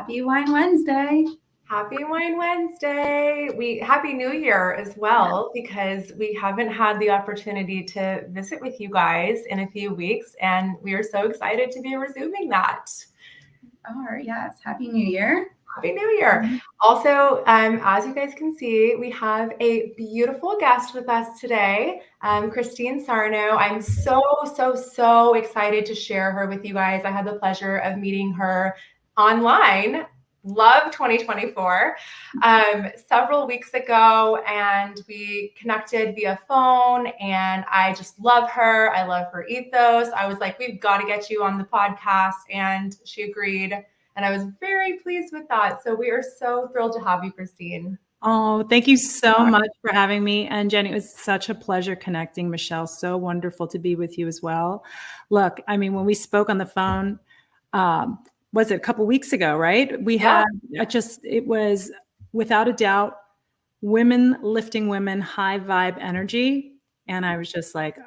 Happy Wine Wednesday. Happy Wine Wednesday. Happy New Year as well, because we haven't had the opportunity to visit with you guys in a few weeks, and we are so excited to be resuming that. All right, yes. Happy New Year. Happy New Year. Also, as you guys can see, we have a beautiful guest with us today, Christine Sarno. I'm so excited to share her with you guys. I had the pleasure of meeting her online, love 2024, several weeks ago, and we connected via phone, and I just love her. I love her ethos. I was like, we've got to get you on the podcast, and she agreed. And I was very pleased with that. So we are so thrilled to have you, Christine. Oh, thank you so much for having me. And Jenny, it was such a pleasure connecting. Michelle, so wonderful to be with you as well. Look, I mean, when we spoke on the phone, was it a couple weeks ago, right? We had it was without a doubt, women lifting women, high vibe energy. And I was just like,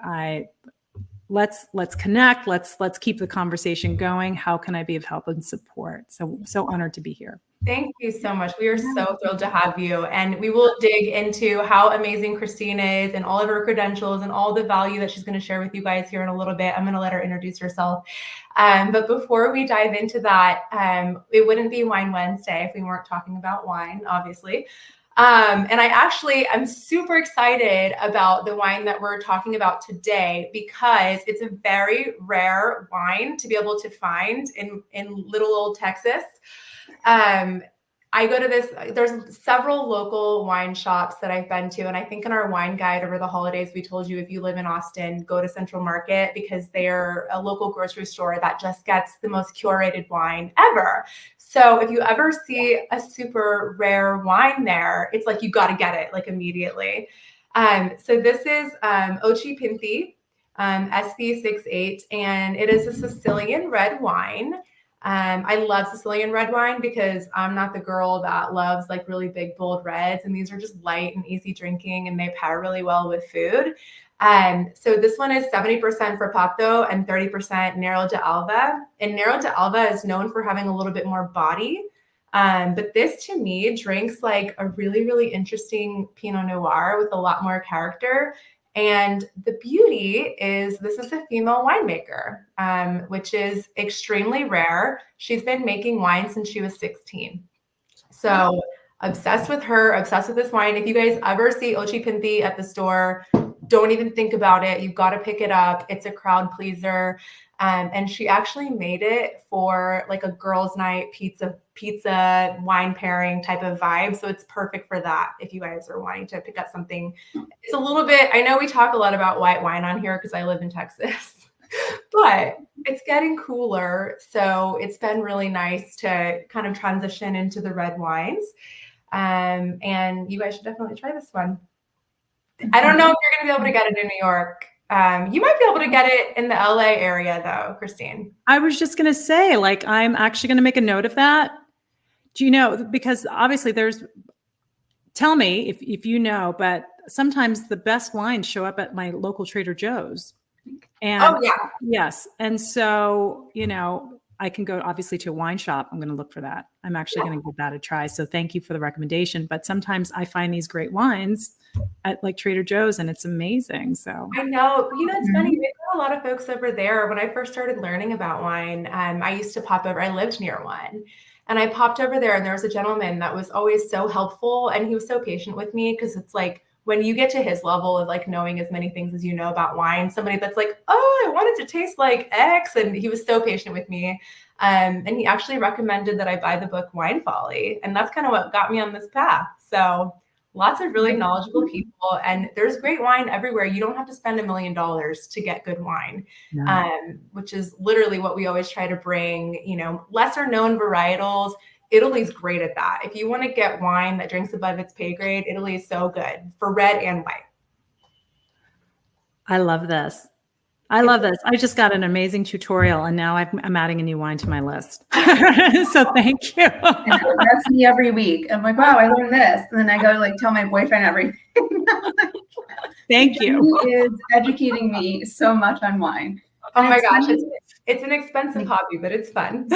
let's connect. Let's keep the conversation going. How can I be of help and support? So honored to be here. Thank you so much. We are so thrilled to have you. And we will dig into how amazing Christine is and all of her credentials and all the value that she's going to share with you guys here in a little bit. I'm going to let her introduce herself. But before we dive into that, it wouldn't be Wine Wednesday if we weren't talking about wine, obviously. And I'm super excited about the wine that we're talking about today, because it's a very rare wine to be able to find in little old Texas. I go to there's several local wine shops that I've been to. And I think in our wine guide over the holidays, we told you, if you live in Austin, go to Central Market, because they're a local grocery store that just gets the most curated wine ever. So if you ever see a super rare wine there, it's like, you got to get it like immediately. So this is Ochi Pinthi, SB68, and it is a Sicilian red wine. I love Sicilian red wine because I'm not the girl that loves like really big, bold reds. And these are just light and easy drinking, and they pair really well with food. So this one is 70% Frappato and 30% Nero d'Alva. And Nero d'Alva is known for having a little bit more body. But this to me drinks like a really, really interesting Pinot Noir with a lot more character. And the beauty is this is a female winemaker, which is extremely rare. She's been making wine since she was 16. So obsessed with her, obsessed with this wine. If you guys ever see Ochi Pinthi at the store, don't even think about it. You've got to pick it up. It's a crowd pleaser. And she actually made it for like a girls' night pizza wine pairing type of vibe. So it's perfect for that if you guys are wanting to pick up something. It's a little bit, I know we talk a lot about white wine on here because I live in Texas, but it's getting cooler. So it's been really nice to kind of transition into the red wines. And you guys should definitely try this one. I don't know if you're going to be able to get it in New York. You might be able to get it in the LA area though, Christine. I was just going to say, like, I'm actually going to make a note of that. Do you know, because obviously tell me if you know, but sometimes the best wines show up at my local Trader Joe's. And yes. And so, you know, I can go obviously to a wine shop. I'm going to look for that. I'm actually going to give that a try. So thank you for the recommendation. But sometimes I find these great wines at like Trader Joe's, and it's amazing. So I know, you know, it's funny. We've got a lot of folks over there. When I first started learning about wine, I used to pop over. I lived near one, and I popped over there, and there was a gentleman that was always so helpful, and he was so patient with me, because it's like, when you get to his level of like knowing as many things as you know about wine, somebody that's like, oh, I want it to taste like X. And he was so patient with me. And he actually recommended that I buy the book Wine Folly. And that's kind of what got me on this path. So lots of really knowledgeable people, and there's great wine everywhere. You don't have to spend $1 million to get good wine, which is literally what we always try to bring, you know, lesser known varietals. Italy's great at that. If you want to get wine that drinks above its pay grade, Italy is so good for red and white. I love this. I just got an amazing tutorial, and now I'm adding a new wine to my list. So thank you. That's me every week. I'm like, wow, I learned this. And then I go like tell my boyfriend everything. Thank you. He is educating me so much on wine. Oh my gosh, it's an expensive hobby, but it's fun.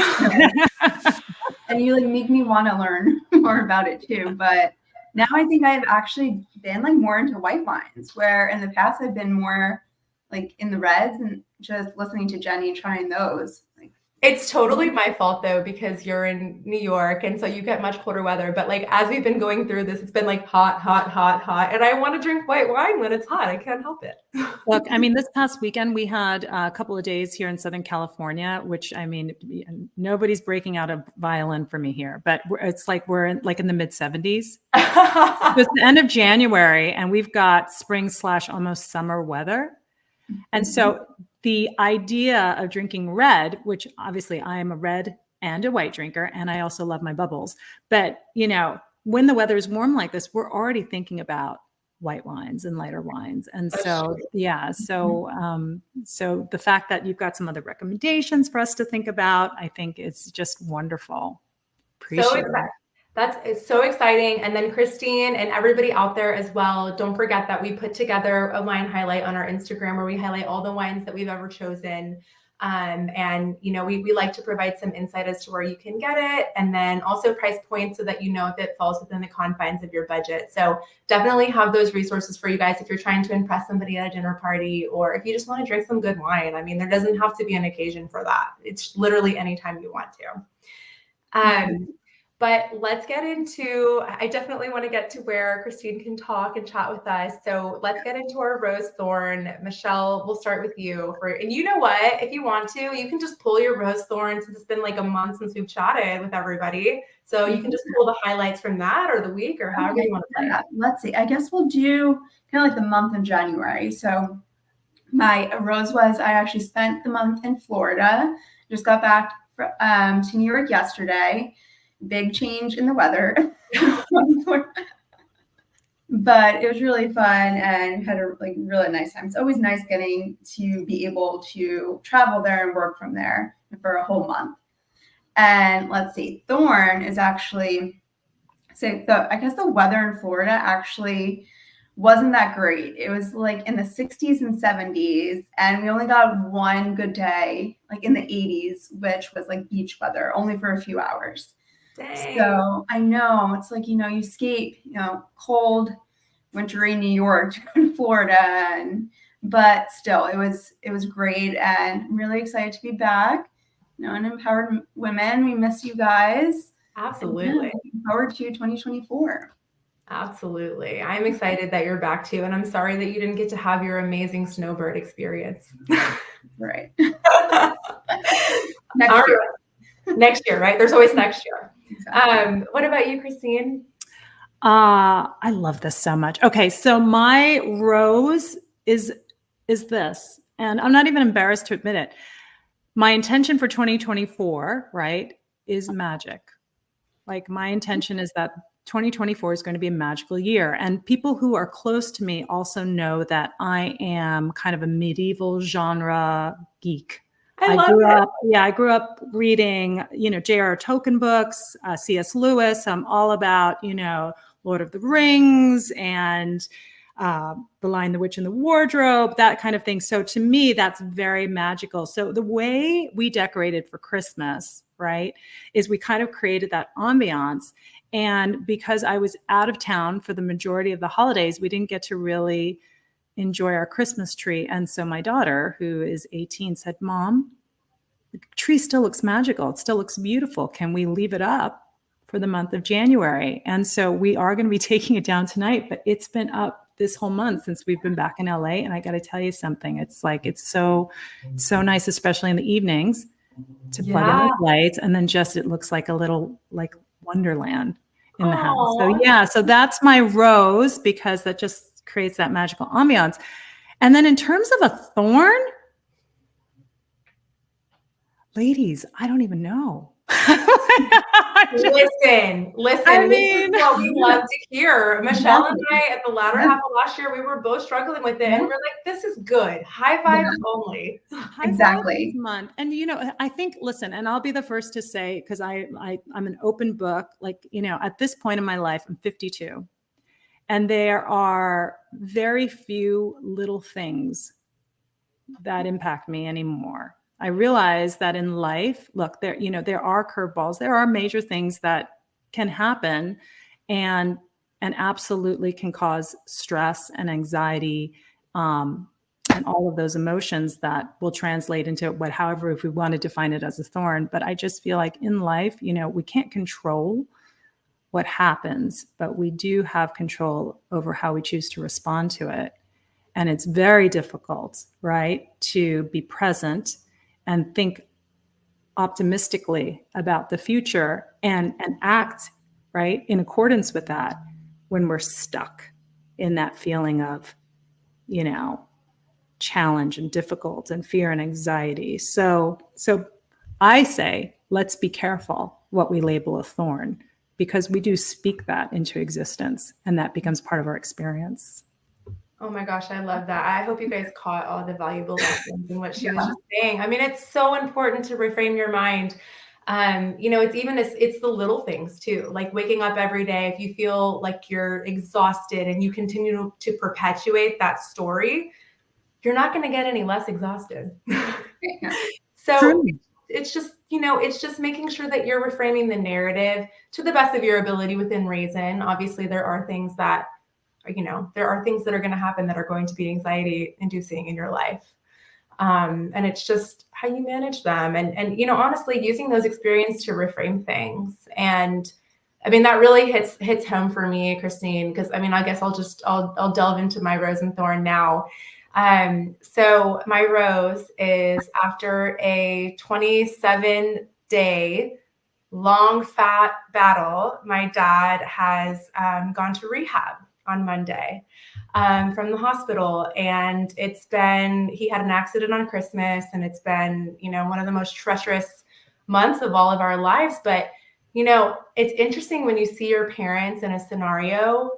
and you like make me want to learn more about it too. But now I think I've actually been like more into white wines, where in the past I've been more like in the reds and just listening to Jenny trying those. Like, It's totally my fault though, because you're in New York and so you get much colder weather. But like as we've been going through this, it's been like hot, hot, hot, hot. And I want to drink white wine when it's hot. I can't help it. Look, I mean, this past weekend we had a couple of days here in Southern California, which I mean, nobody's breaking out a violin for me here, but it's like we're in the mid 70s. It's the end of January and we've got spring/almost summer weather. And so the idea of drinking red, which obviously I am a red and a white drinker, and I also love my bubbles. But, you know, when the weather is warm like this, we're already thinking about white wines and lighter wines. And so, yeah, so the fact that you've got some other recommendations for us to think about, I think it's just wonderful. Appreciate it. It's so exciting. And then Christine and everybody out there as well, don't forget that we put together a wine highlight on our Instagram where we highlight all the wines that we've ever chosen. And, you know, we like to provide some insight as to where you can get it, and then also price points so that you know if it falls within the confines of your budget. So definitely have those resources for you guys if you're trying to impress somebody at a dinner party, or if you just want to drink some good wine. I mean, there doesn't have to be an occasion for that. It's literally anytime you want to. But let's get into, I definitely want to get to where Christine can talk and chat with us. So let's get into our rose thorn. Michelle, we'll start with you. And you know what, if you want to, you can just pull your rose thorn, since it's been like a month since we've chatted with everybody. So you can just pull the highlights from that or the week or however you want to play it. Let's see. I guess we'll do kind of like the month of January. So my rose was, I actually spent the month in Florida, just got back to New York yesterday. Big change in the weather, but it was really fun and had a like really nice time. It's always nice getting to be able to travel there and work from there for a whole month. And let's see, thorn is actually, I guess the weather in Florida actually wasn't that great. It was like in the 60s and 70s, and we only got one good day, like in the 80s, which was like beach weather, only for a few hours. Dang. So I know it's like, you know, you escape, you know, cold, wintry New York to go to Florida, but still it was great, and I'm really excited to be back. You know, and empowered women. We miss you guys. Absolutely. Looking forward to 2024. Absolutely. I'm excited that you're back too. And I'm sorry that you didn't get to have your amazing snowbird experience. Right. Next year, right? There's always next year. Exactly. What about you, Christine? I love this so much. Okay, so my rose is this, and I'm not even embarrassed to admit it. My intention for 2024, right, is magic. Like my intention is that 2024 is going to be a magical year. And people who are close to me also know that I am kind of a medieval genre geek. I grew up reading, you know, J.R.R. Tolkien books, C.S. Lewis. I'm all about, you know, Lord of the Rings and The Lion, the Witch, and the Wardrobe, that kind of thing. So to me, that's very magical. So the way we decorated for Christmas, right, is we kind of created that ambiance. And because I was out of town for the majority of the holidays, we didn't get to really enjoy our Christmas tree. And so my daughter, who is 18, said, "Mom, the tree still looks magical. It still looks beautiful. Can we leave it up for the month of January?" And so we are going to be taking it down tonight, but it's been up this whole month since we've been back in LA. And I got to tell you something. It's like, it's so nice, especially in the evenings, to plug in the lights. And then just, it looks like a little like wonderland in the house. So yeah, so that's my rose, because that just creates that magical ambiance. And then in terms of a thorn, ladies, I don't even know. Listen. I mean, this is what we love to hear. Michelle and I, at the latter half of last year, we were both struggling with it, and we're like, "This is good. High vibes only." Exactly. Month. And you know, I think, listen, and I'll be the first to say, because I'm an open book. Like, you know, at this point in my life, I'm 52, and there are very few little things that impact me anymore. I realize that in life, look, there are curveballs. There are major things that can happen and absolutely can cause stress and anxiety, and all of those emotions that will translate into however, if we want to define it as a thorn. But I just feel like in life, we can't control what happens, but we do have control over how we choose to respond to it. And it's very difficult, right, to be present and think optimistically about the future and act, right, in accordance with that when we're stuck in that feeling of, challenge and difficult and fear and anxiety. So I say, let's be careful what we label a thorn, because we do speak that into existence and that becomes part of our experience. Oh my gosh, I love that. I hope you guys caught all the valuable lessons in what she was just saying. I mean, it's so important to reframe your mind. It's the little things too, like waking up every day. If you feel like you're exhausted and you continue to perpetuate that story, you're not going to get any less exhausted. So True. It's just making sure that you're reframing the narrative to the best of your ability within reason. Obviously, there are things that are going to happen that are going to be anxiety inducing in your life. And it's just how you manage them and honestly using those experiences to reframe things. And I mean, that really hits home for me, Christine, because I guess I'll delve into my rose and thorn now. So my rose is after a 27-day long fat battle, my dad has gone to rehab on Monday from the hospital. And he had an accident on Christmas, and it's been, one of the most treacherous months of all of our lives. But, it's interesting when you see your parents in a scenario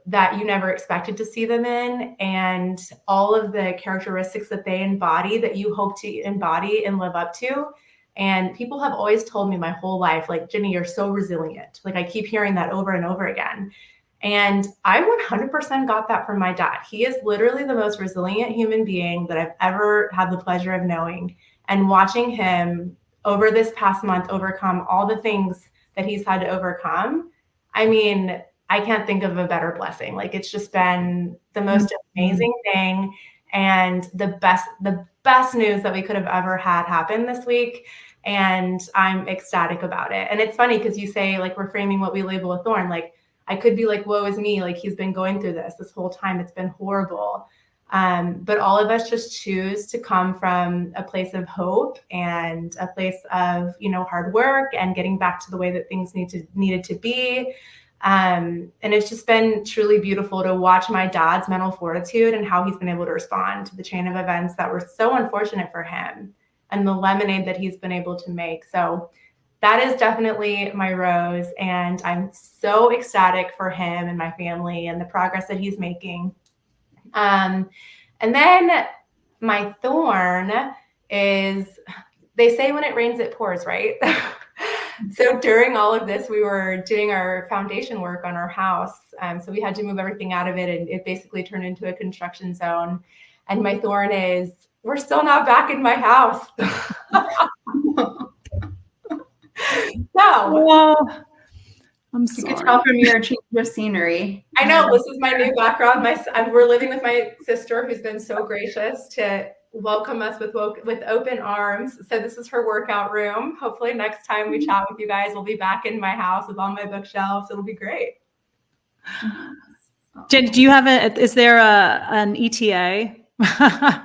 that you never expected to see them in, and all of the characteristics that they embody that you hope to embody and live up to. And people have always told me my whole life, like, Jenny, you're so resilient. Like, I keep hearing that over and over again. And I 100% got that from my dad. He is literally the most resilient human being that I've ever had the pleasure of knowing. And watching him over this past month overcome all the things that he's had to overcome, I mean, I can't think of a better blessing. Like, it's just been the most amazing thing. And the best news that we could have ever had happen this week. And I'm ecstatic about it. And it's funny because you say, like, reframing what we label a thorn. Like, I could be like, woe is me. Like, he's been going through this whole time. It's been horrible. But all of us just choose to come from a place of hope and a place of, hard work and getting back to the way that things needed to be. And it's just been truly beautiful to watch my dad's mental fortitude and how he's been able to respond to the chain of events that were so unfortunate for him, and the lemonade that he's been able to make. So that is definitely my rose. And I'm so ecstatic for him and my family and the progress that he's making. And then my thorn is, they say when it rains, it pours, right? So during all of this, we were doing our foundation work on our house. So we had to move everything out of it, and it basically turned into a construction zone. And my thorn is, we're still not back in my house. No. Oh, I'm sorry. You could tell from your change of scenery. I know, this is my new background. We're living with my sister, who's been so gracious to welcome us with open arms. So this is her workout room. Hopefully next time we chat with you guys, we'll be back in my house with all my bookshelves. It'll be great. Jen, do you have is there an ETA?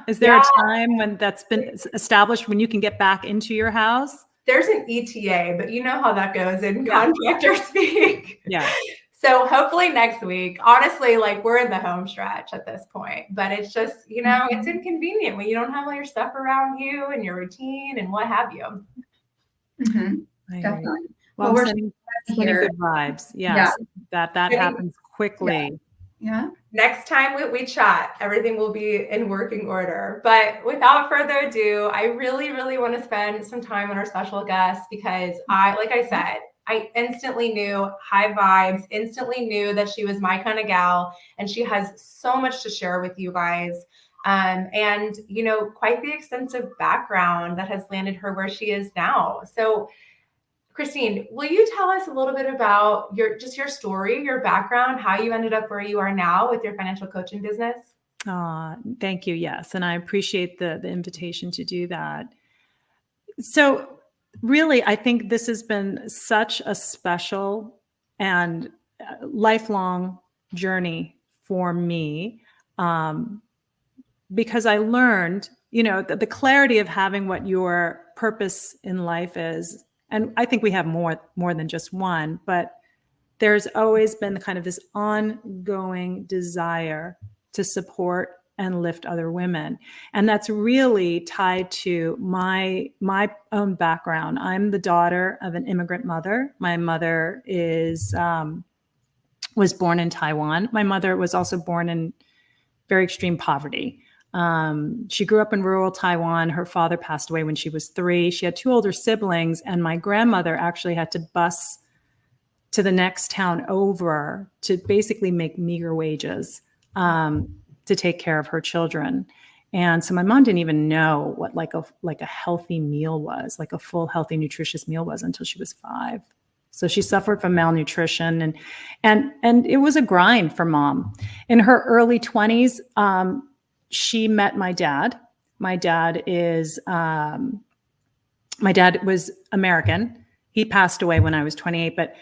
Is there a time when that's been established when you can get back into your house? There's an ETA, but you know how that goes in contractor speak. Yeah. So hopefully next week. Honestly, like, we're in the home stretch at this point, but it's just, it's inconvenient when you don't have all your stuff around you and your routine and what have you. Mm-hmm. Definitely. Well, we're sending good vibes. Yes, that happens quickly. Yeah. Next time we chat, everything will be in working order. But without further ado, I really, really want to spend some time on our special guest, because like I said, I instantly knew high vibes, instantly knew that she was my kind of gal, and she has so much to share with you guys. and, you know, quite the extensive background that has landed her where she is now. So Christine, will you tell us a little bit about your story, your background, how you ended up where you are now with your financial coaching business? Thank you. Yes. And I appreciate the invitation to do that. So really, I think this has been such a special and lifelong journey for me, because I learned, you know, the clarity of having what your purpose in life is. And I think we have more than just one, but there's always been kind of this ongoing desire to support and lift other women. And that's really tied to my own background. I'm the daughter of an immigrant mother. My mother was born in Taiwan. My mother was also born in very extreme poverty. She grew up in rural Taiwan. Her father passed away when she was 3. She had 2 older siblings, and my grandmother actually had to bus to the next town over to basically make meager wages to take care of her children. And so my mom didn't even know what like a healthy meal was, like a full, healthy, nutritious meal was, until she was 5. So she suffered from malnutrition, and it was a grind for Mom. In her early 20s, she met my dad. My dad was American. He passed away when I was 28, but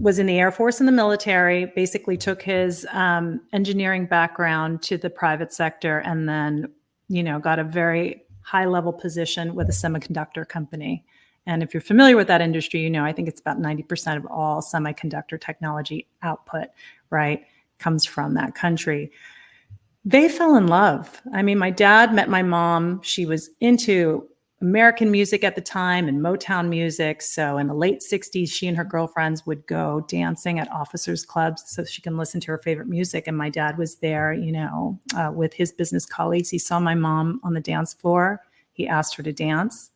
was in the Air Force and the military, basically took his engineering background to the private sector, and then, you know, got a very high level position with a semiconductor company. And if you're familiar with that industry, you know, I think it's about 90% of all semiconductor technology output, right, comes from that country. They fell in love. I mean, my dad met my mom. She was into American music at the time and Motown music. So in the late 60s, she and her girlfriends would go dancing at officers' clubs so she can listen to her favorite music. And my dad was there, you know, with his business colleagues. He saw my mom on the dance floor. He asked her to dance,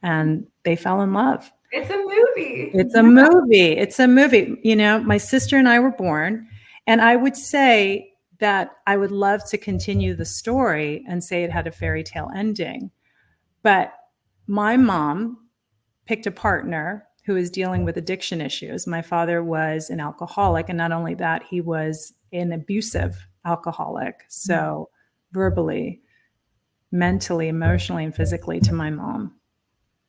and they fell in love. It's a movie. It's a movie. It's a movie. You know, my sister and I were born, and I would say that I would love to continue the story and say it had a fairy tale ending. But my mom picked a partner who was dealing with addiction issues. My father was an alcoholic, and not only that, he was an abusive alcoholic. So verbally, mentally, emotionally, and physically to my mom,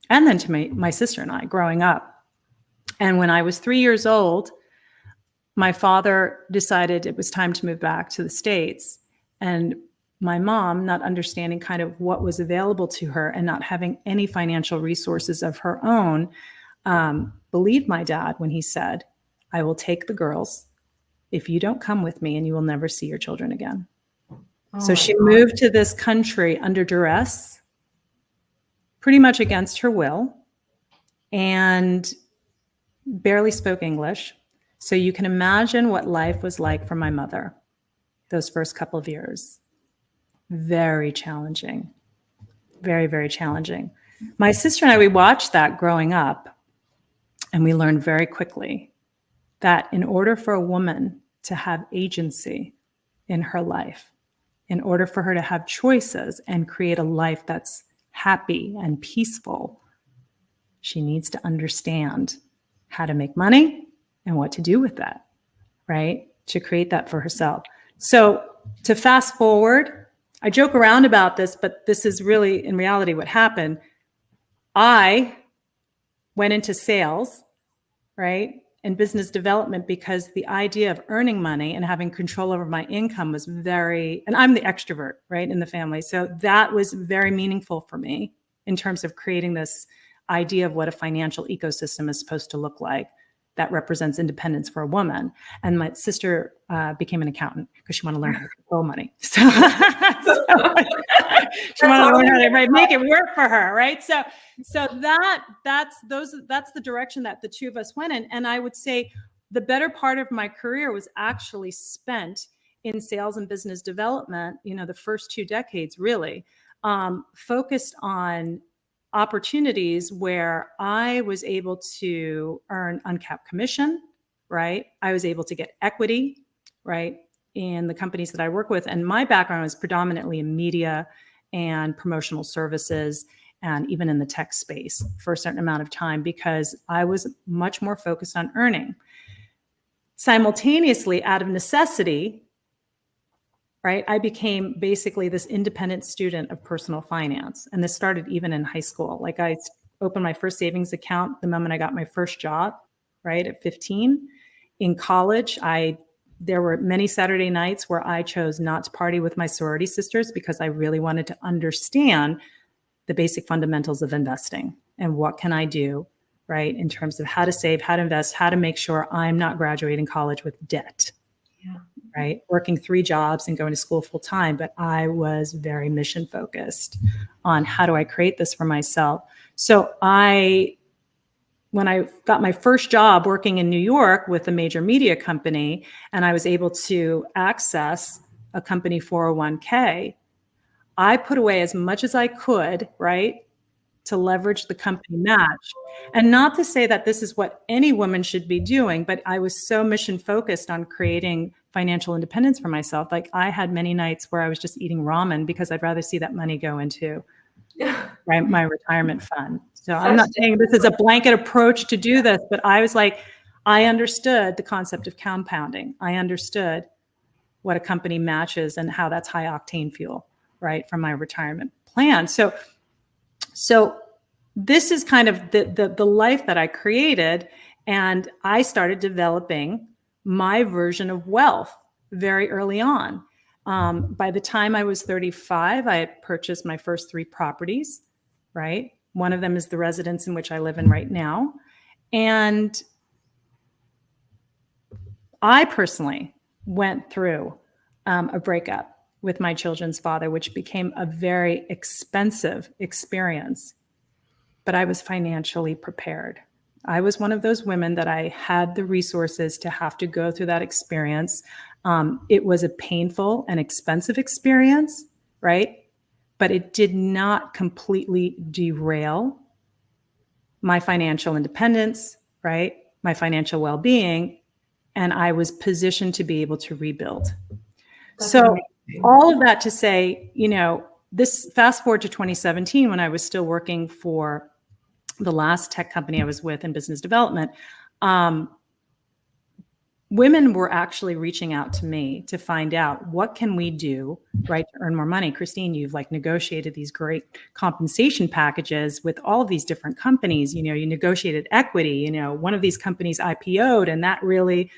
and then to my sister and I growing up. And when I was 3 years old, my father decided it was time to move back to the States. And my mom, not understanding kind of what was available to her and not having any financial resources of her own, believed my dad when he said, "I will take the girls if you don't come with me, and you will never see your children again." So she moved to this country under duress, pretty much against her will, and barely spoke English. So you can imagine what life was like for my mother those first couple of years. Very challenging. Very, very challenging. My sister and I, we watched that growing up, and we learned very quickly that in order for a woman to have agency in her life, in order for her to have choices and create a life that's happy and peaceful, she needs to understand how to make money and what to do with that, right? To create that for herself. So to fast forward, I joke around about this, but this is really in reality what happened. I went into sales, right, and business development, because the idea of earning money and having control over my income was and I'm the extrovert, right, in the family. So that was very meaningful for me in terms of creating this idea of what a financial ecosystem is supposed to look like that represents independence for a woman. And my sister became an accountant because she wanted to learn how to control money. So, she wanted to learn how to make it work for her, right? So that's the direction that the two of us went in. And I would say the better part of my career was actually spent in sales and business development. You know, the first 2 decades really focused on opportunities where I was able to earn uncapped commission, right? I was able to get equity, right? in the companies that I work with. And my background is predominantly in media and promotional services, and even in the tech space for a certain amount of time, because I was much more focused on earning. Simultaneously, out of necessity, right, I became basically this independent student of personal finance. And this started even in high school. Like, I opened my first savings account the moment I got my first job, right, at 15. In college, there were many Saturday nights where I chose not to party with my sorority sisters because I really wanted to understand the basic fundamentals of investing and what can I do, right, in terms of how to save, how to invest, how to make sure I'm not graduating college with debt. Yeah. Right, working 3 jobs and going to school full time, but I was very mission focused on how do I create this for myself. So when I got my first job working in New York with a major media company, and I was able to access a company 401k, I put away as much as I could, right, to leverage the company match. And not to say that this is what any woman should be doing, but I was so mission focused on creating financial independence for myself. Like, I had many nights where I was just eating ramen because I'd rather see that money go into my retirement fund. So I'm not saying this is a blanket approach to do this, but I was like, I understood the concept of compounding. I understood what a company matches and how that's high octane fuel, right, for my retirement plan. So this is kind of the life that I created, and I started developing my version of wealth very early on. By the time I was 35, I had purchased my first 3 properties, right? One of them is the residence in which I live in right now. And I personally went through a breakup with my children's father, which became a very expensive experience. But I was financially prepared. I was one of those women that I had the resources to have to go through that experience. It was a painful and expensive experience, right? But it did not completely derail my financial independence, right? My financial well-being. And I was positioned to be able to rebuild. That's so amazing. All of that to say, this fast forward to 2017, when I was still working for the last tech company I was with in business development, women were actually reaching out to me to find out, what can we do, right, to earn more money? Christine, you've negotiated these great compensation packages with all of these different companies. You negotiated equity. One of these companies IPO'd, and that really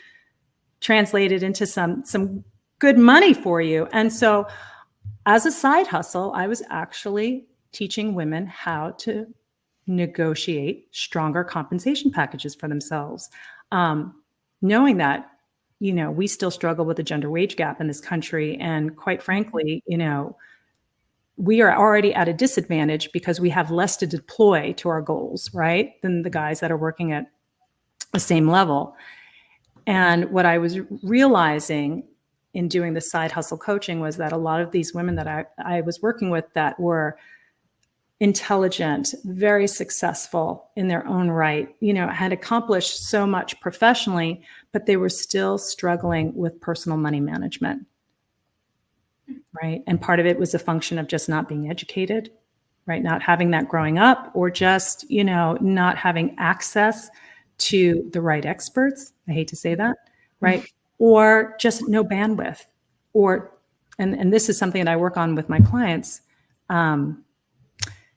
translated into some good money for you. And so, as a side hustle, I was actually teaching women how to negotiate stronger compensation packages for themselves, knowing that, we still struggle with the gender wage gap in this country. And quite frankly, we are already at a disadvantage because we have less to deploy to our goals, right, than the guys that are working at the same level. And what I was realizing in doing the side hustle coaching was that a lot of these women that I was working with that were intelligent, very successful in their own right, had accomplished so much professionally, but they were still struggling with personal money management, right? And part of it was a function of just not being educated, right? Not having that growing up, or just, not having access to the right experts. I hate to say that, right? Or just no bandwidth, and this is something that I work on with my clients,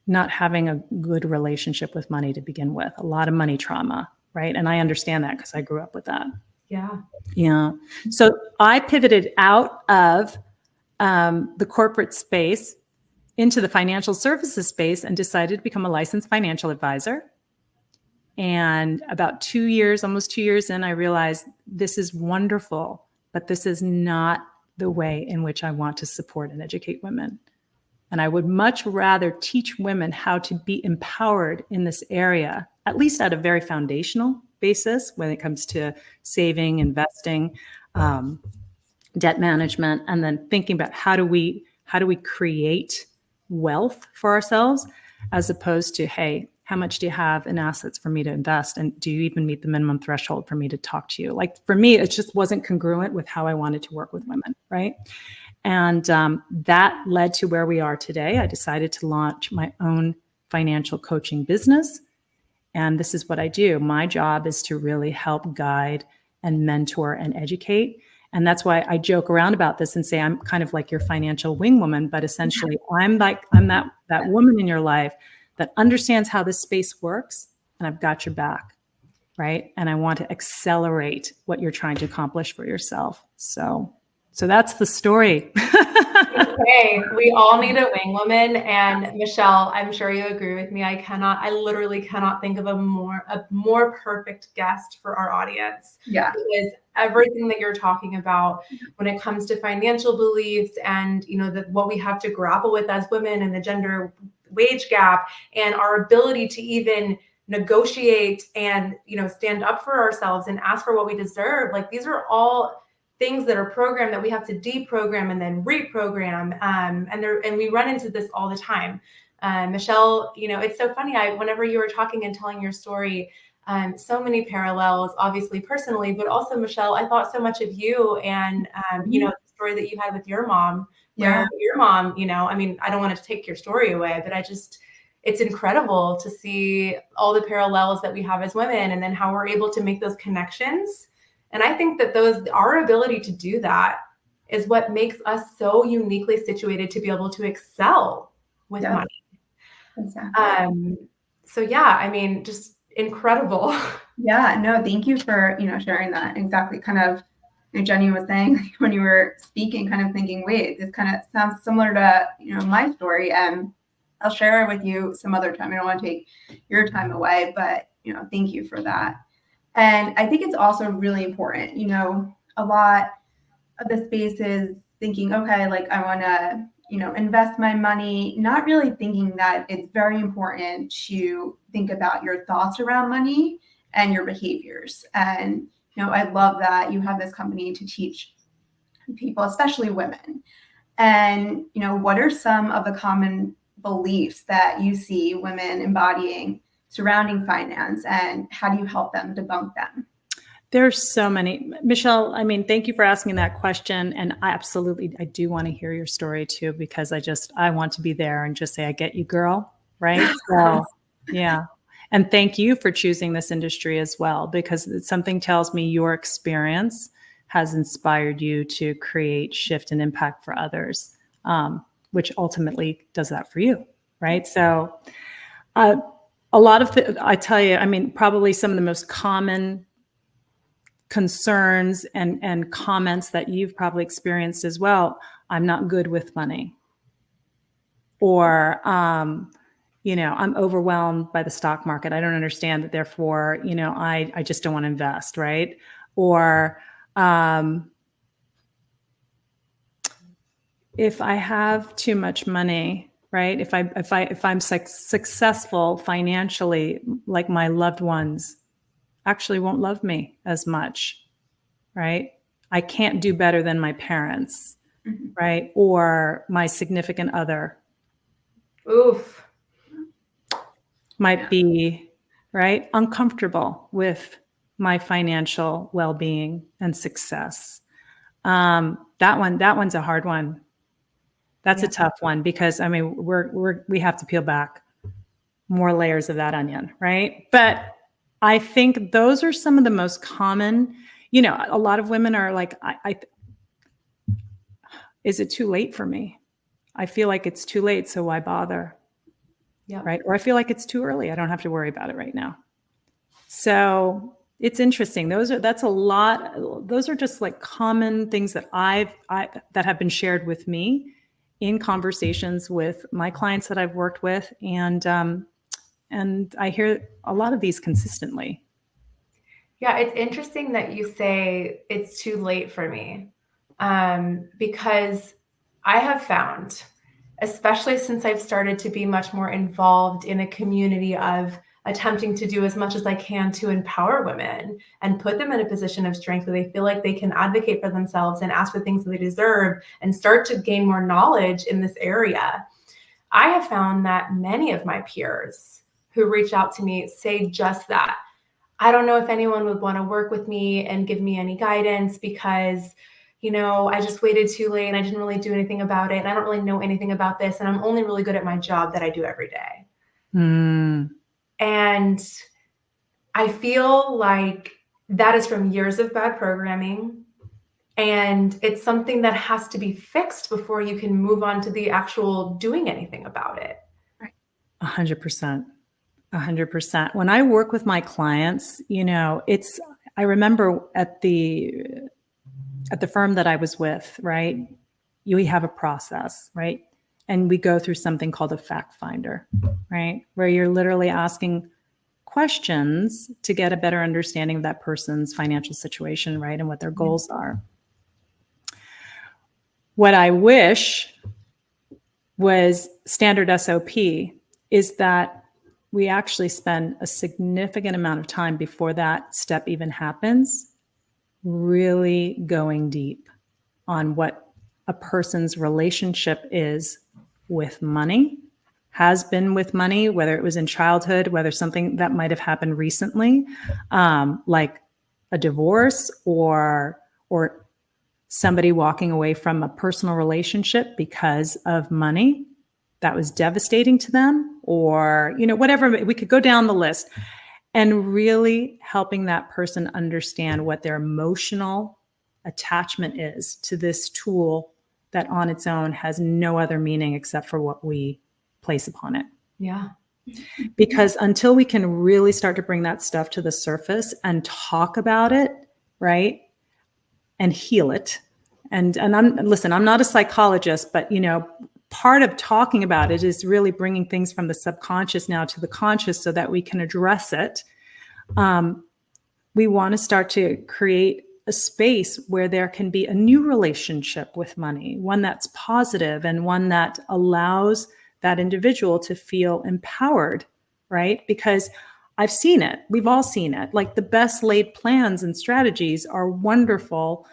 not having a good relationship with money to begin with, a lot of money trauma, right? And I understand that because I grew up with that. Yeah. Yeah. So I pivoted out of the corporate space into the financial services space and decided to become a licensed financial advisor. And about 2 years, almost 2 years in, I realized this is wonderful, but this is not the way in which I want to support and educate women. And I would much rather teach women how to be empowered in this area, at least at a very foundational basis when it comes to saving, investing, debt management, and then thinking about how do we create wealth for ourselves, as opposed to, hey, how much do you have in assets for me to invest? And do you even meet the minimum threshold for me to talk to you? Like for me, it just wasn't congruent with how I wanted to work with women, right? And that led to where we are today. I decided to launch my own financial coaching business. And this is what I do. My job is to really help guide and mentor and educate. And that's why I joke around about this and say I'm kind of like your financial wing woman, but essentially I'm that woman in your life that understands how this space works, and I've got your back, right? And I want to accelerate what you're trying to accomplish for yourself. So that's the story. Okay, we all need a wing woman. And Michelle, I'm sure you agree with me. I literally cannot think of a more perfect guest for our audience. Yeah. Because everything that you're talking about when it comes to financial beliefs and, what we have to grapple with as women and the gender wage gap and our ability to even negotiate and, stand up for ourselves and ask for what we deserve. Like these are all things that are programmed that we have to deprogram and then reprogram. And we run into this all the time. Michelle, it's so funny. Whenever you were talking and telling your story, so many parallels, obviously personally, but also Michelle, I thought so much of you and, the story that you had with your mom. Yeah. Your mom, I don't want to take your story away, but it's incredible to see all the parallels that we have as women and then how we're able to make those connections. And I think that our ability to do that is what makes us so uniquely situated to be able to excel with money. Exactly. So yeah, just incredible. Yeah, no, thank you for, sharing that. Exactly. Kind of, Jenny was saying when you were speaking, kind of thinking, wait, this kind of sounds similar to, my story. And I'll share it with you some other time. I don't want to take your time away, but, thank you for that. And I think it's also really important, a lot of the space is thinking, okay, like I want to, invest my money, not really thinking that it's very important to think about your thoughts around money and your behaviors. And, I love that you have this company to teach people, especially women. And, what are some of the common beliefs that you see women embodying surrounding finance, and how do you help them debunk them? There's so many. Michelle, thank you for asking that question. And I do want to hear your story too, because I want to be there and just say, I get you, girl. Right. So yeah. And thank you for choosing this industry as well, because something tells me your experience has inspired you to create shift and impact for others, which ultimately does that for you. Right. So, a lot of I tell you, probably some of the most common concerns and comments that you've probably experienced as well. I'm not good with money, or I'm overwhelmed by the stock market. I don't understand it. Therefore, I just don't want to invest. Right. Or if I have too much money, right? If I'm successful financially, like my loved ones actually won't love me as much, right? I can't do better than my parents, right? Or my significant other. Oof. Might be, right, uncomfortable with my financial well-being and success. That one's a hard one. That's a tough one, because we have to peel back more layers of that onion, right? But I think those are some of the most common. A lot of women are like, is it too late for me? I feel like it's too late, so why bother? Yeah. Right. Or I feel like it's too early. I don't have to worry about it right now. So it's interesting. That's a lot. Those are just like common things that that have been shared with me in conversations with my clients that I've worked with. And I hear a lot of these consistently. Yeah. It's interesting that you say it's too late for me, because I have found, especially since I've started to be much more involved in a community of attempting to do as much as I can to empower women and put them in a position of strength where they feel like they can advocate for themselves and ask for things that they deserve and start to gain more knowledge in this area. I have found that many of my peers who reach out to me say just that. I don't know if anyone would want to work with me and give me any guidance because, I just waited too late and I didn't really do anything about it. And I don't really know anything about this. And I'm only really good at my job that I do every day. And I feel like that is from years of bad programming. And it's something that has to be fixed before you can move on to the actual doing anything about it. 100%. 100%. When I work with my clients, I remember at the firm that I was with, right? We have a process, right? And we go through something called a fact finder, right? Where you're literally asking questions to get a better understanding of that person's financial situation, right? And what their goals are. What I wish was standard SOP is that we actually spend a significant amount of time before that step even happens, really going deep on what a person's relationship is with money, has been with money, whether it was in childhood, whether something that might have happened recently, like a divorce or somebody walking away from a personal relationship because of money that was devastating to them, or, whatever. We could go down the list, and really helping that person understand what their emotional attachment is to this tool that on its own has no other meaning except for what we place upon it. Yeah. Because until we can really start to bring that stuff to the surface and talk about it, right, and heal it. And I'm not a psychologist, but, part of talking about it is really bringing things from the subconscious now to the conscious so that we can address it. We want to start to create a space where there can be a new relationship with money, one that's positive and one that allows that individual to feel empowered, right? Because I've seen it. We've all seen it. Like, the best laid plans and strategies are wonderful.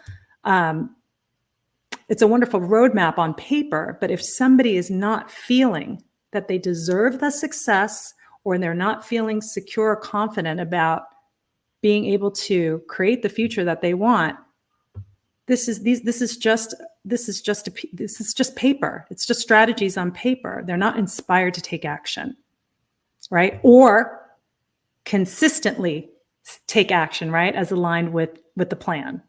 It's a wonderful roadmap on paper, but if somebody is not feeling that they deserve the success, or they're not feeling secure or confident about being able to create the future that they want, this is just paper. It's just strategies on paper. They're not inspired to take action, right? Or consistently take action, right? As aligned with the plan.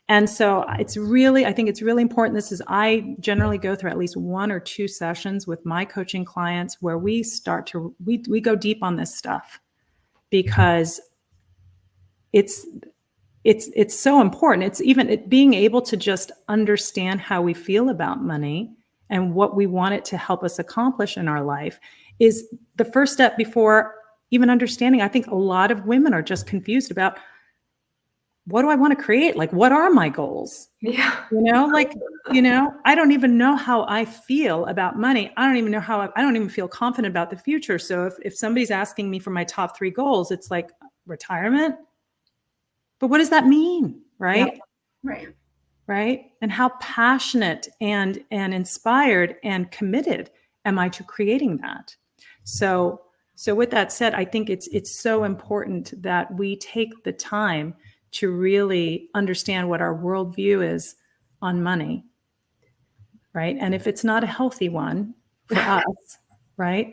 And so I think it's really important. I generally go through at least 1 or 2 sessions with my coaching clients where we go deep on this stuff, because it's so important. It's even being able to just understand how we feel about money and what we want it to help us accomplish in our life is the first step before even understanding. I think a lot of women are just confused about, what do I want to create? Like, what are my goals? Yeah. I don't even know how I feel about money. I don't even feel confident about the future. So if somebody's asking me for my top 3 goals, it's like retirement. But what does that mean? Right. Right. Right. And how passionate and inspired and committed am I to creating that? So with that said, I think it's so important that we take the time to really understand what our worldview is on money, right? And if it's not a healthy one for us, right,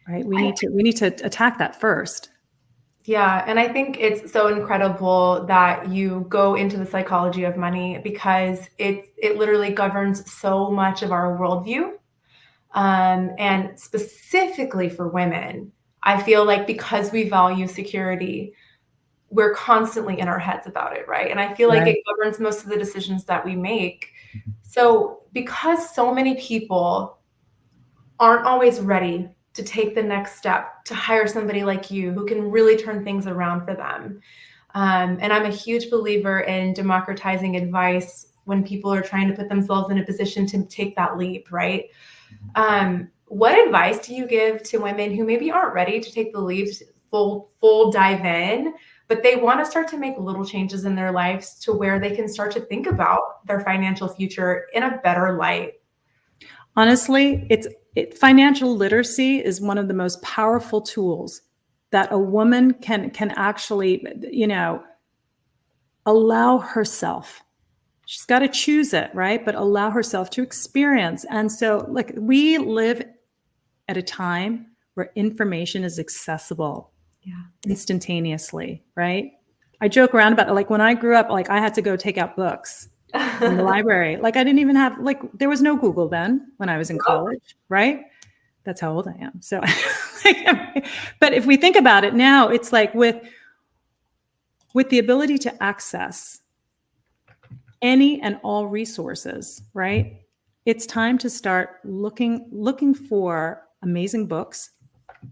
we need to attack that first. Yeah, and I think it's so incredible that you go into the psychology of money, because it literally governs so much of our worldview, and specifically for women, I feel like because we value security, we're constantly in our heads about it, right? And I feel like it governs most of the decisions that we make. So because so many people aren't always ready to take the next step, to hire somebody like you who can really turn things around for them. And I'm a huge believer in democratizing advice when people are trying to put themselves in a position to take that leap, right? What advice do you give to women who maybe aren't ready to take the leap, full dive in, but they want to start to make little changes in their lives to where they can start to think about their financial future in a better light? Honestly, financial literacy is one of the most powerful tools that a woman can actually, allow herself. She's got to choose it, right? But allow herself to experience. And so, like, we live at a time where information is accessible instantaneously, right? I joke around about it. Like, when I grew up, like, I had to go take out books in the library. Like, I didn't even have, like, there was no Google then when I was in college, right? That's how old I am. So, but if we think about it now, it's like with the ability to access any and all resources, right? It's time to start looking for amazing books,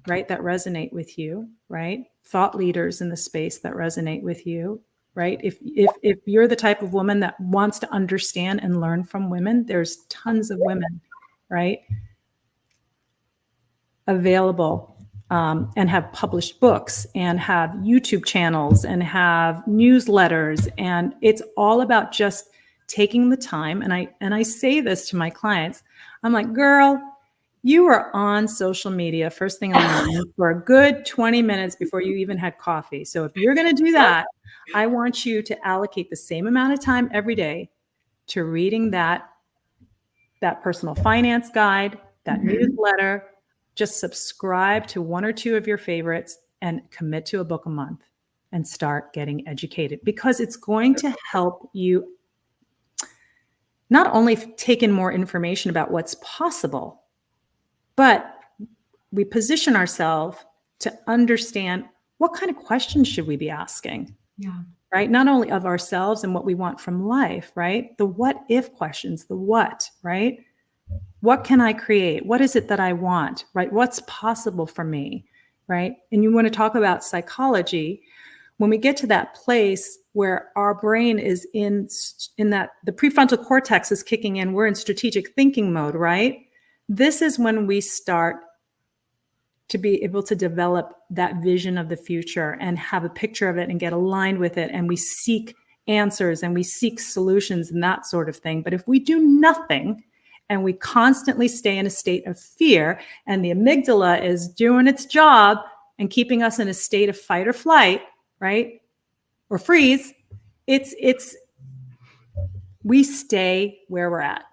right? That resonate with you, right? Thought leaders in the space that resonate with you, right? If you're the type of woman that wants to understand and learn from women, there's tons of women, right? Available and have published books and have YouTube channels and have newsletters. And it's all about just taking the time. And I say this to my clients. I'm like, girl, you were on social media first thing in the morning for a good 20 minutes before you even had coffee. So if you're going to do that, I want you to allocate the same amount of time every day to reading that personal finance guide, that newsletter. Just subscribe to one or two of your favorites and commit to a book a month and start getting educated, because it's going to help you not only take in more information about what's possible, but we position ourselves to understand what kind of questions should we be asking, right? Not only of ourselves and what we want from life, right? The what if questions, the what, right? What can I create? What is it that I want, right? What's possible for me, right? And you want to talk about psychology. When we get to that place where our brain is in that, the prefrontal cortex is kicking in, we're in strategic thinking mode, right? This is when we start to be able to develop that vision of the future and have a picture of it and get aligned with it. And we seek answers and we seek solutions and that sort of thing. But if we do nothing, and we constantly stay in a state of fear, and the amygdala is doing its job and keeping us in a state of fight or flight, right? Or freeze, we stay where we're at.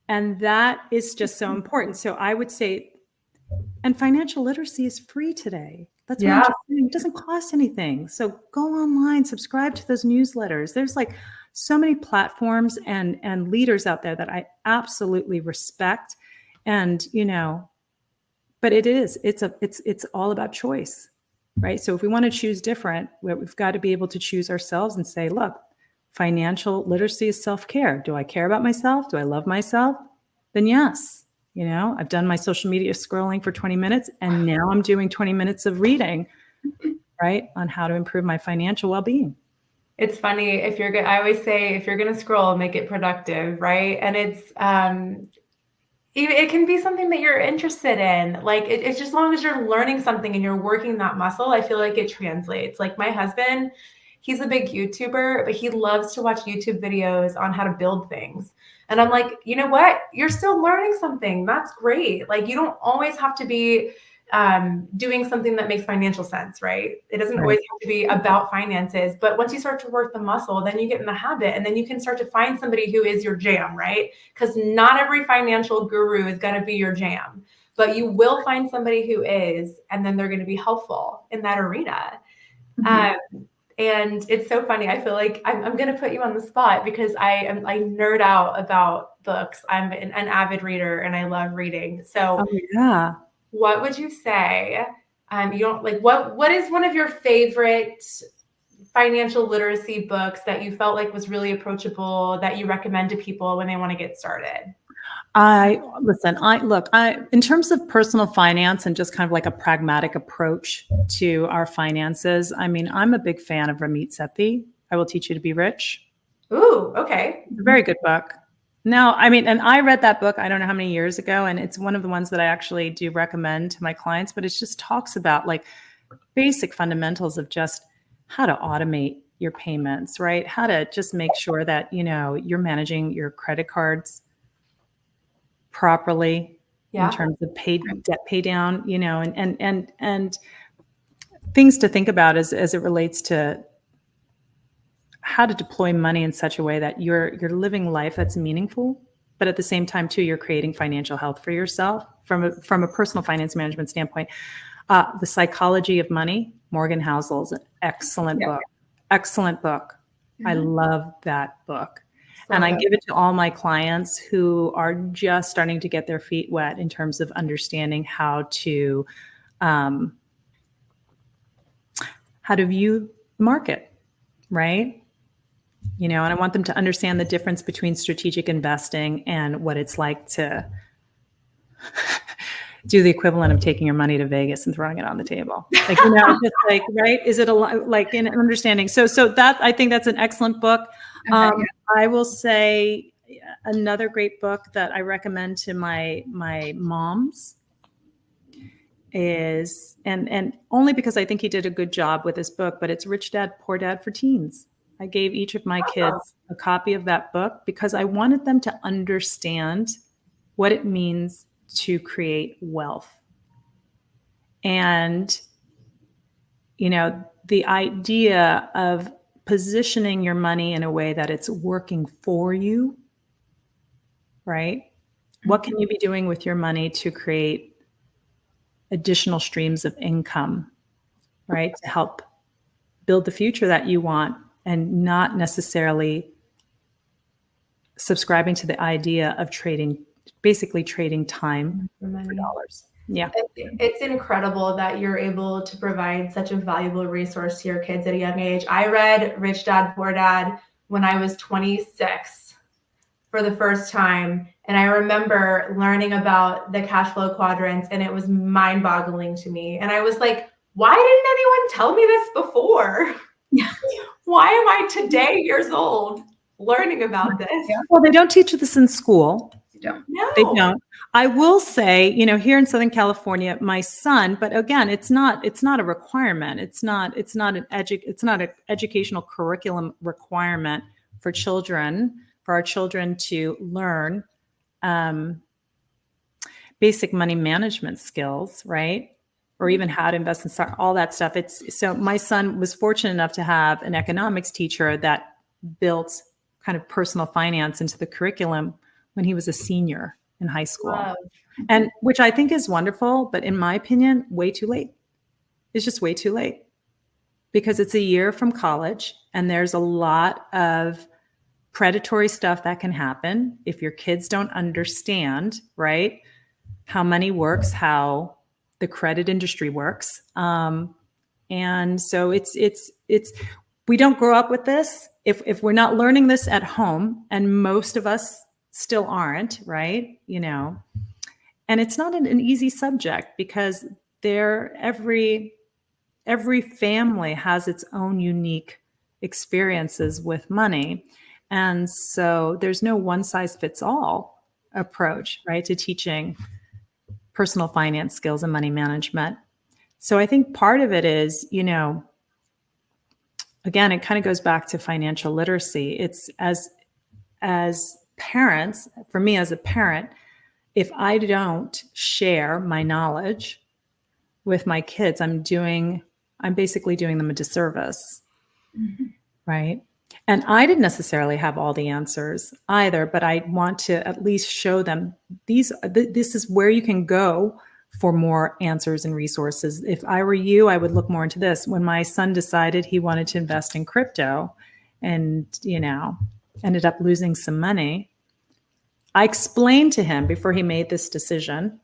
And that is just so important. So I would say, and financial literacy is free today. That's what I'm just saying. It doesn't cost anything. So go online, subscribe to those newsletters. There's like so many platforms and leaders out there that I absolutely respect. And, but it's all about choice, right? So if we want to choose different, we've got to be able to choose ourselves and say, look, financial literacy is self-care. Do I care about myself? Do I love myself? Then yes. I've done my social media scrolling for 20 minutes, and now I'm doing 20 minutes of reading, right, on how to improve my financial well-being. It's funny, I always say, if you're going to scroll, make it productive, right? And it can be something that you're interested in. Like, it's just, as long as you're learning something and you're working that muscle, I feel like it translates. Like my husband, he's a big YouTuber, but he loves to watch YouTube videos on how to build things. And I'm like, you know what? You're still learning something. That's great. Like, you don't always have to be doing something that makes financial sense, right? It doesn't always have to be about finances, but once you start to work the muscle, then you get in the habit, and then you can start to find somebody who is your jam, right? Because not every financial guru is going to be your jam, but you will find somebody who is, and then they're going to be helpful in that arena. And it's so funny. I feel like I'm going to put you on the spot, because I nerd out about books. I'm an avid reader and I love reading. So what would you say? What is one of your favorite financial literacy books that you felt like was really approachable, that you recommend to people when they want to get started? In terms of personal finance and just kind of like a pragmatic approach to our finances, I'm a big fan of Ramit Sethi. I Will Teach You to Be Rich. Ooh, okay. It's a very good book. No, and I read that book, I don't know how many years ago, and it's one of the ones that I actually do recommend to my clients, but it just talks about like basic fundamentals of just how to automate your payments, right? How to just make sure that, you're managing your credit cards properly, Yeah. in terms of debt pay down, you know, and things to think about as it relates to how to deploy money in such a way that you're living life that's meaningful, but at the same time too, you're creating financial health for yourself from a personal finance management standpoint. The Psychology of Money, Morgan Housel's an excellent book. Excellent book. I love that book. And I give it to all my clients who are just starting to get their feet wet in terms of understanding how to view the market, right? You know, and I want them to understand the difference between strategic investing and what it's like to do the equivalent of taking your money to Vegas and throwing it on the table. Like, you know, just like, right? Is it like in understanding? So that, I think that's an excellent book. I will say another great book that I recommend to my moms is, and only because I think he did a good job with this book, but it's Rich Dad, Poor Dad for Teens. I gave each of my kids a copy of that book because I wanted them to understand what it means to create wealth. And, you know, the idea of positioning your money in a way that it's working for you, right? What can you be doing with your money to create additional streams of income, right? To help build the future that you want, and not necessarily subscribing to the idea of basically trading time for dollars. Yeah. It's incredible that you're able to provide such a valuable resource to your kids at a young age. I read Rich Dad, Poor Dad when I was 26 for the first time. And I remember learning about the cash flow quadrants, and it was mind-boggling to me. And I was like, why didn't anyone tell me this before? Why am I today years old learning about this? Well, they don't teach this in school. No. They don't. I will say, you know, here in Southern California, my son, but again, it's not a requirement. It's not an educational curriculum requirement for our children to learn basic money management skills, right? Or even how to invest in stock, all that stuff. So my son was fortunate enough to have an economics teacher that built kind of personal finance into the curriculum when he was a senior in high school. Wow. And which I think is wonderful, but in my opinion, way too late. It's just way too late because it's a year from college and there's a lot of predatory stuff that can happen if your kids don't understand, right, how money works, how the credit industry works. And so it's we don't grow up with this. If we're not learning this at home, and most of us still aren't, right? You know, and it's not an easy subject because every family has its own unique experiences with money. And so there's no one size fits all approach, right, to teaching personal finance skills and money management. So I think part of it is, you know, again, it kind of goes back to financial literacy. It's as parents, for me as a parent, if I don't share my knowledge with my kids, I'm basically doing them a disservice, right? And I didn't necessarily have all the answers either, but I want to at least show them this is where you can go for more answers and resources. If I were you, I would look more into this. When my son decided he wanted to invest in crypto and, you know, ended up losing some money, I explained to him before he made this decision,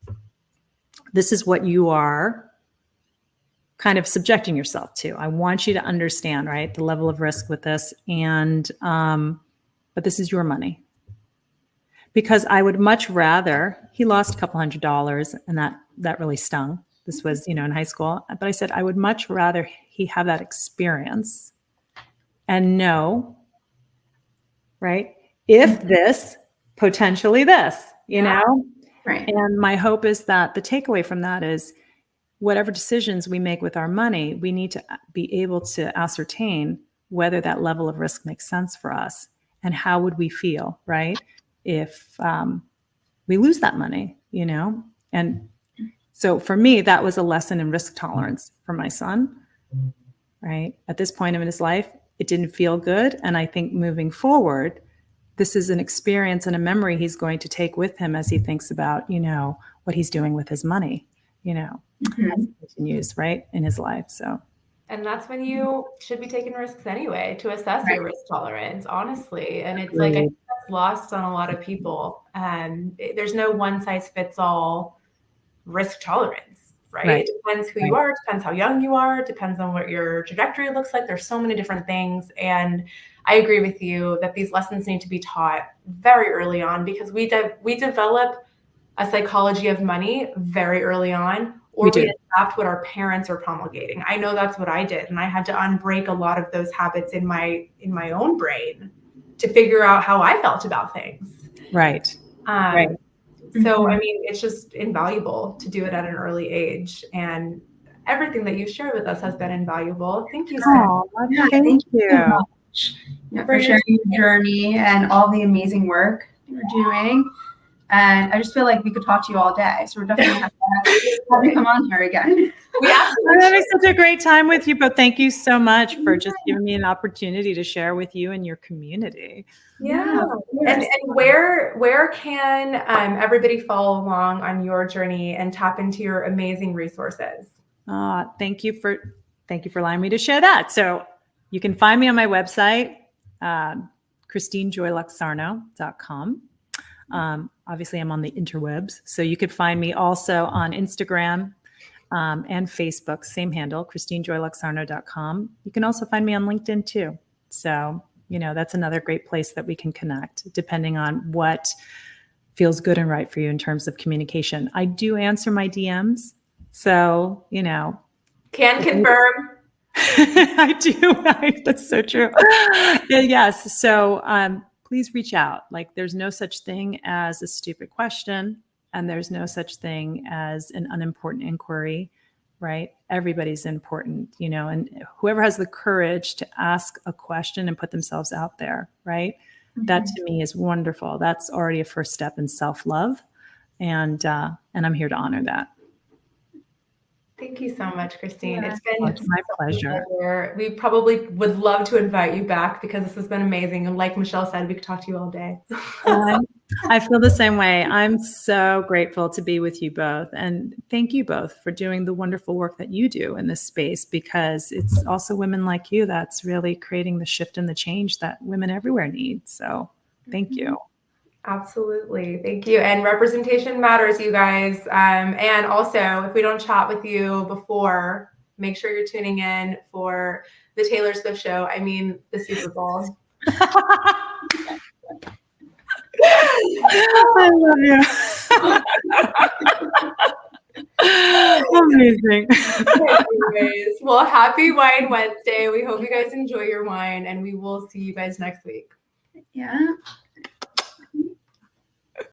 this is what you are kind of subjecting yourself to. I want you to understand, right, the level of risk with this, and but this is your money. Because I would much rather, he lost a couple $100, and that really stung. This was, you know, in high school. But I said, I would much rather he have that experience and know, right, if this, potentially this, you know? Right. And my hope is that the takeaway from that is whatever decisions we make with our money, we need to be able to ascertain whether that level of risk makes sense for us and how would we feel, right, if we lose that money, you know? And so for me, that was a lesson in risk tolerance for my son, right? At this point in his life, it didn't feel good. And I think moving forward, this is an experience and a memory he's going to take with him as he thinks about, what he's doing with his money, as he continues, right, in his life. So. And that's when you should be taking risks anyway, to assess your risk tolerance, honestly. And it's like, I think that's lost on a lot of people. There's no one size fits all risk tolerance, right? It depends who you are, it depends how young you are, it depends on what your trajectory looks like. There's so many different things. And I agree with you that these lessons need to be taught very early on, because we develop a psychology of money very early on, or we adapt what our parents are promulgating. I know that's what I did. And I had to unbreak a lot of those habits in my own brain to figure out how I felt about things. Right. So, I mean, it's just invaluable to do it at an early age. And everything that you've shared with us has been invaluable. Thank you so much. Thank you so much for sharing your journey and all the amazing work you're doing. And I just feel like we could talk to you all day. So we're definitely going to have you come on here again. I'm having such a great time with you, but thank you so much for just giving me an opportunity to share with you and your community. Yeah. And where can everybody follow along on your journey and tap into your amazing resources? Thank you for allowing me to share that. So you can find me on my website, ChristineJoyLuxarno.com. Obviously, I'm on the interwebs. So you could find me also on Instagram and Facebook, same handle, ChristineJoyLuxarno.com. You can also find me on LinkedIn too. So, that's another great place that we can connect, depending on what feels good and right for you in terms of communication. I do answer my DMs. So, Can confirm. I do. That's so true. Yes. So, please reach out. Like, there's no such thing as a stupid question, and there's no such thing as an unimportant inquiry, right? Everybody's important, and whoever has the courage to ask a question and put themselves out there, right? That to me is wonderful. That's already a first step in self-love. And I'm here to honor that. Thank you so much, Christine. It's been my pleasure. We probably would love to invite you back, because this has been amazing. And like Michelle said, we could talk to you all day. I feel the same way. I'm so grateful to be with you both. And thank you both for doing the wonderful work that you do in this space, because it's also women like you that's really creating the shift and the change that women everywhere need. So thank you. Absolutely. Thank you. And representation matters, you guys. And also, if we don't chat with you before, make sure you're tuning in for the Taylor Swift show. I mean, the Super Bowl. I love you. Amazing. Anyways, well, happy Wine Wednesday. We hope you guys enjoy your wine, and we will see you guys next week. Yeah.